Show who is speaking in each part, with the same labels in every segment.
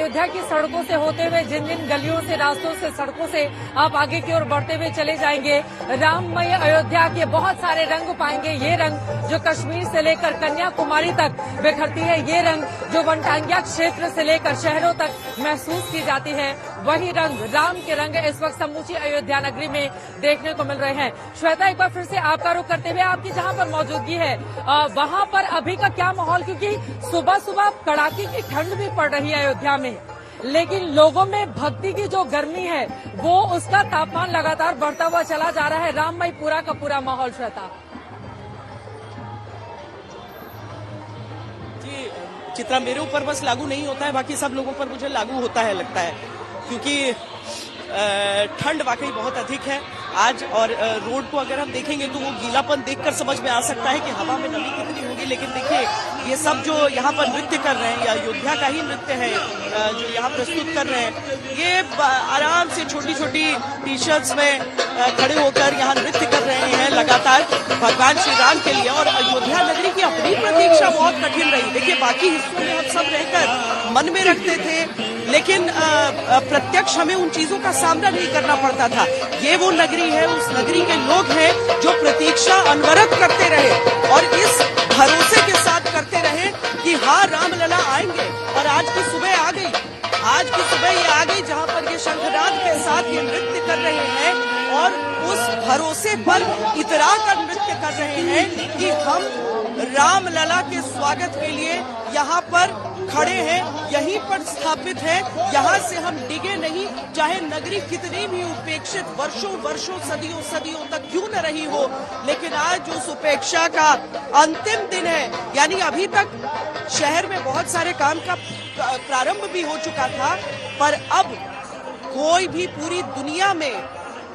Speaker 1: अयोध्या की सड़कों से होते हुए, जिन जिन गलियों से, रास्तों से, सड़कों से आप आगे की ओर बढ़ते हुए चले जाएंगे, राममय अयोध्या के बहुत सारे रंग पाएंगे। ये रंग जो कश्मीर से लेकर कन्याकुमारी तक बिखरती है, ये रंग जो वनटांगिया क्षेत्र से लेकर शहरों तक महसूस की जाती है, वही रंग, राम के रंग इस वक्त समूची अयोध्या नगरी में देखने को मिल रहे हैं। श्वेता, एक बार फिर से आपका रुख करते हुए, आपकी जहां पर मौजूदगी है वहां पर अभी का क्या माहौल, क्योंकि सुबह सुबह कड़ाके की ठंड भी पड़ रही है अयोध्या में, लेकिन लोगों में भक्ति की जो गर्मी है वो, उसका तापमान लगातार बढ़ता हुआ चला जा रहा है। राममय पूरा का पूरा माहौल। श्वेता
Speaker 2: जी, चित्रा, मेरे ऊपर बस लागू नहीं होता है, बाकी सब लोगों पर मुझे लागू होता है लगता है, क्योंकि ठंड वाकई बहुत अधिक है आज। और रोड को अगर हम देखेंगे तो वो गीलापन देखकर समझ में आ सकता है कि हवा में नमी कितनी होगी। लेकिन देखिए, ये सब जो यहाँ पर नृत्य कर रहे हैं, या अयोध्या का ही नृत्य है जो यहाँ प्रस्तुत कर रहे हैं, ये आराम से छोटी छोटी टी शर्ट्स में खड़े होकर यहाँ नृत्य कर रहे हैं लगातार भगवान श्री राम के लिए। और अयोध्या नगरी की अपनी प्रतीक्षा बहुत कठिन रही। देखिए, बाकी हिस्सों में हम सब रहकर मन में रखते थे, लेकिन प्रत्यक्ष हमें उन चीजों का सामना नहीं करना पड़ता था। ये वो नगरी है, उस नगरी के लोग हैं जो प्रतीक्षा अनवरत करते रहे और इस भरोसे के साथ करते रहे कि हाँ, रामलला आएंगे। और आज की सुबह आ गई, आज की सुबह ये आ गई जहाँ पर ये शंखनाद के साथ ये नृत्य कर रहे हैं और उस भरोसे पर इतरा कर नृत्य कर रहे हैं कि हम रामलला के स्वागत के लिए यहाँ पर खड़े हैं, यहीं पर स्थापित हैं, यहाँ से हम डिगे नहीं, चाहे नगरी कितनी भी उपेक्षित वर्षों वर्षों सदियों सदियों तक क्यों न रही हो। लेकिन आज उस उपेक्षा का अंतिम दिन है। यानी अभी तक शहर में बहुत सारे काम का प्रारंभ भी हो चुका था, पर अब कोई भी पूरी दुनिया में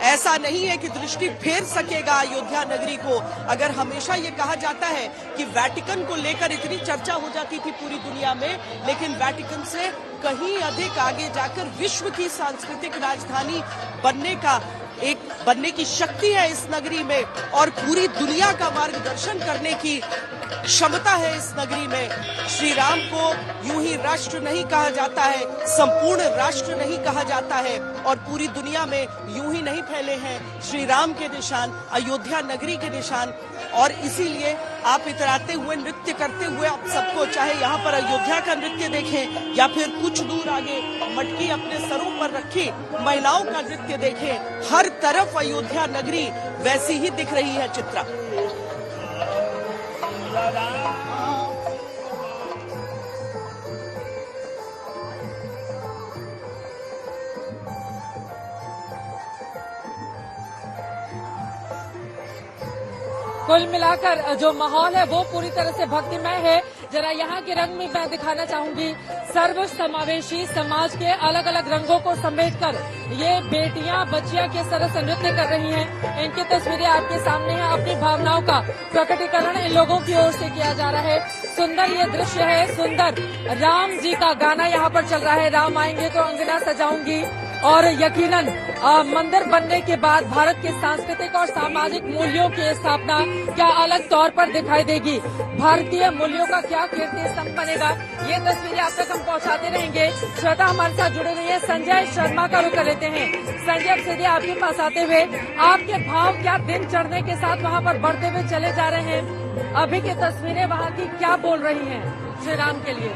Speaker 2: ऐसा नहीं है कि दृष्टि फेर सकेगा अयोध्या नगरी को। अगर हमेशा ये कहा जाता है कि वेटिकन को लेकर इतनी चर्चा हो जाती थी पूरी दुनिया में, लेकिन वेटिकन से कहीं अधिक आगे जाकर विश्व की सांस्कृतिक राजधानी बनने की शक्ति है इस नगरी में, और पूरी दुनिया का मार्गदर्शन करने की क्षमता है इस नगरी में। श्री राम को यूं ही राष्ट्र नहीं कहा जाता है, संपूर्ण राष्ट्र नहीं कहा जाता है, और पूरी दुनिया में यूं ही नहीं फैले हैं श्री राम के निशान, अयोध्या नगरी के निशान। और इसीलिए आप इतराते हुए, नृत्य करते हुए आप सबको, चाहे यहाँ पर अयोध्या का नृत्य देखें या फिर कुछ दूर आगे मटकी अपने सरों पर रखी महिलाओं का नृत्य देखें, हर तरफ अयोध्या नगरी वैसी ही दिख रही है। चित्रा,
Speaker 1: कुल मिलाकर जो माहौल है वो पूरी तरह से भक्तिमय है। जरा यहाँ के रंग में मैं दिखाना चाहूंगी, सर्व समावेशी समाज के अलग अलग रंगों को समेटकर ये बेटियां, बच्चियां किस तरह से नृत्य कर रही हैं, इनकी तस्वीरें आपके सामने हैं। अपनी भावनाओं का प्रकटीकरण इन लोगों की ओर से किया जा रहा है। सुंदर ये दृश्य है, सुंदर राम जी का गाना यहाँ पर चल रहा है। राम आएंगे तो अंगना सजाऊंगी, और यकीनन मंदिर बनने के बाद भारत के सांस्कृतिक और सामाजिक मूल्यों की स्थापना क्या अलग तौर पर दिखाई देगी, भारतीय मूल्यों का क्या कीर्ति स्तंभ बनेगा, ये तस्वीरें आप तक हम पहुंचाते रहेंगे। श्वेता हमारे साथ जुड़े हुए हैं, संजय शर्मा का रुख कर लेते हैं। संजय, अब सीधे आपके पास आते हुए, आपके भाव क्या दिन चढ़ने के साथ वहाँ पर बढ़ते हुए चले जा रहे हैं? अभी की तस्वीरें वहाँ की क्या बोल रही हैं श्री राम के लिए?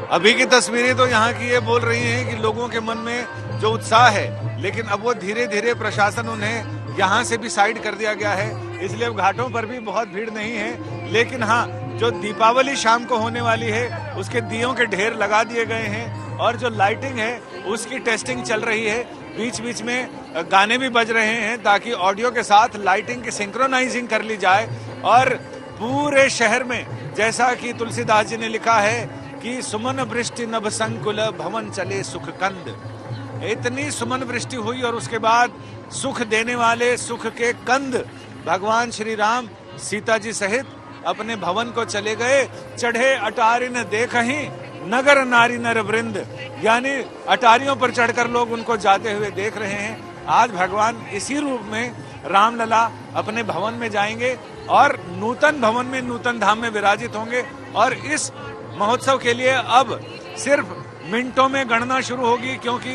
Speaker 3: अभी की तस्वीरें तो यहाँ की ये बोल रही हैं कि लोगों के मन में जो उत्साह है, लेकिन अब वो धीरे धीरे प्रशासन उन्हें यहाँ से भी साइड कर दिया गया है, इसलिए अब घाटों पर भी बहुत भीड़ नहीं है। लेकिन हाँ, जो दीपावली शाम को होने वाली है उसके दियों के ढेर लगा दिए गए हैं, और जो लाइटिंग है उसकी टेस्टिंग चल रही है। बीच बीच में गाने भी बज रहे हैं ताकि ऑडियो के साथ लाइटिंग की सिंक्रोनाइजिंग कर ली जाए। और पूरे शहर में, जैसा कि तुलसीदास जी ने लिखा है कि सुमन वृष्टि नभ संकुल भवन चले सुख कंद, इतनी सुमन वृष्टि हुई और उसके बाद सुख देने वाले सुख के कंद भगवान श्री राम सीता जी सहित अपने भवन को चले गए। चढ़े अटारिन देखहीं नगर नारी नर वृंद, यानी अटारियों पर चढ़कर लोग उनको जाते हुए देख रहे हैं। आज भगवान इसी रूप में रामलला अपने भवन में जाएंगे और नूतन भवन में, नूतन धाम में विराजित होंगे। और इस महोत्सव के लिए अब सिर्फ मिनटों में गणना शुरू होगी, क्योंकि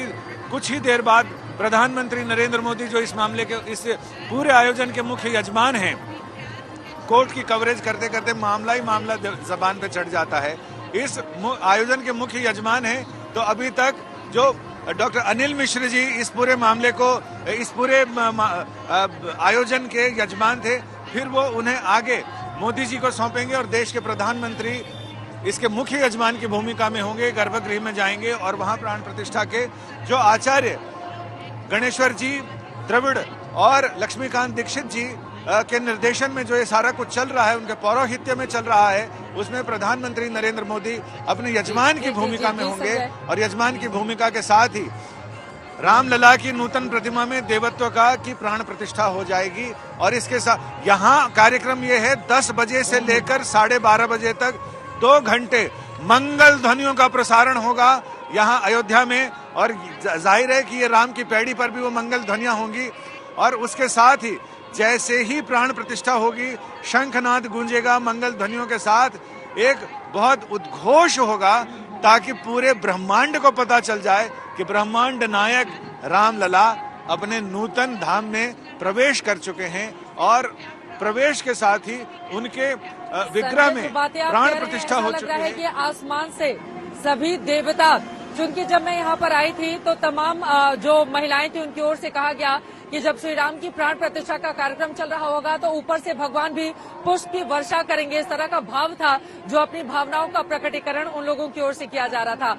Speaker 3: कुछ ही देर बाद प्रधानमंत्री नरेंद्र मोदी, जो इस मामले के, इस पूरे आयोजन के मुख्य यजमान हैं, कोर्ट की कवरेज करते करते मामला ही मामला जबान पे चढ़ जाता है। इस आयोजन के मुख्य यजमान हैं, तो अभी तक जो डॉक्टर अनिल मिश्र जी इस पूरे मामले को, इस पूरे आयोजन के यजमान थे, फिर वो उन्हें आगे मोदी जी को सौंपेंगे और देश के प्रधानमंत्री इसके मुख्य यजमान की भूमिका में होंगे, गर्भगृह में जाएंगे और वहां प्राण प्रतिष्ठा के जो आचार्य गणेश्वर जी द्रविड़ और लक्ष्मीकांत दीक्षित जी के निर्देशन में जो ये सारा कुछ चल रहा है, उनके पौरोहित्य में चल रहा है, उसमें प्रधानमंत्री नरेंद्र मोदी अपने यजमान की भूमिका में होंगे और यजमान की भूमिका के साथ ही रामलला की नूतन प्रतिमा में देवत्व का की प्राण प्रतिष्ठा हो जाएगी। और इसके साथ यहाँ कार्यक्रम ये है 10 बजे से लेकर 12:30 बजे तक 2 घंटे मंगल ध्वनियों का प्रसारण होगा यहाँ अयोध्या में, और जाहिर है कि ये राम की पैड़ी पर भी वो मंगल ध्वनियां होंगी। और उसके साथ ही जैसे ही प्राण प्रतिष्ठा होगी, शंखनाद गूंजेगा मंगल ध्वनियों के साथ, एक बहुत उद्घोष होगा, ताकि पूरे ब्रह्मांड को पता चल जाए कि ब्रह्मांड नायक रामलला अपने नूतन धाम में प्रवेश कर चुके हैं। और प्रवेश के साथ ही उनके विग्रह में प्राण प्रतिष्ठा हो चुकी है
Speaker 1: कि आसमान से सभी देवता, चूंकि जब मैं यहाँ पर आई थी तो तमाम जो महिलाएं थी उनकी ओर से कहा गया कि जब श्री राम की प्राण प्रतिष्ठा का कार्यक्रम चल रहा होगा तो ऊपर से भगवान भी पुष्प की वर्षा करेंगे। इस तरह का भाव था, जो अपनी भावनाओं का प्रकटीकरण उन लोगों की ओर से किया जा रहा था।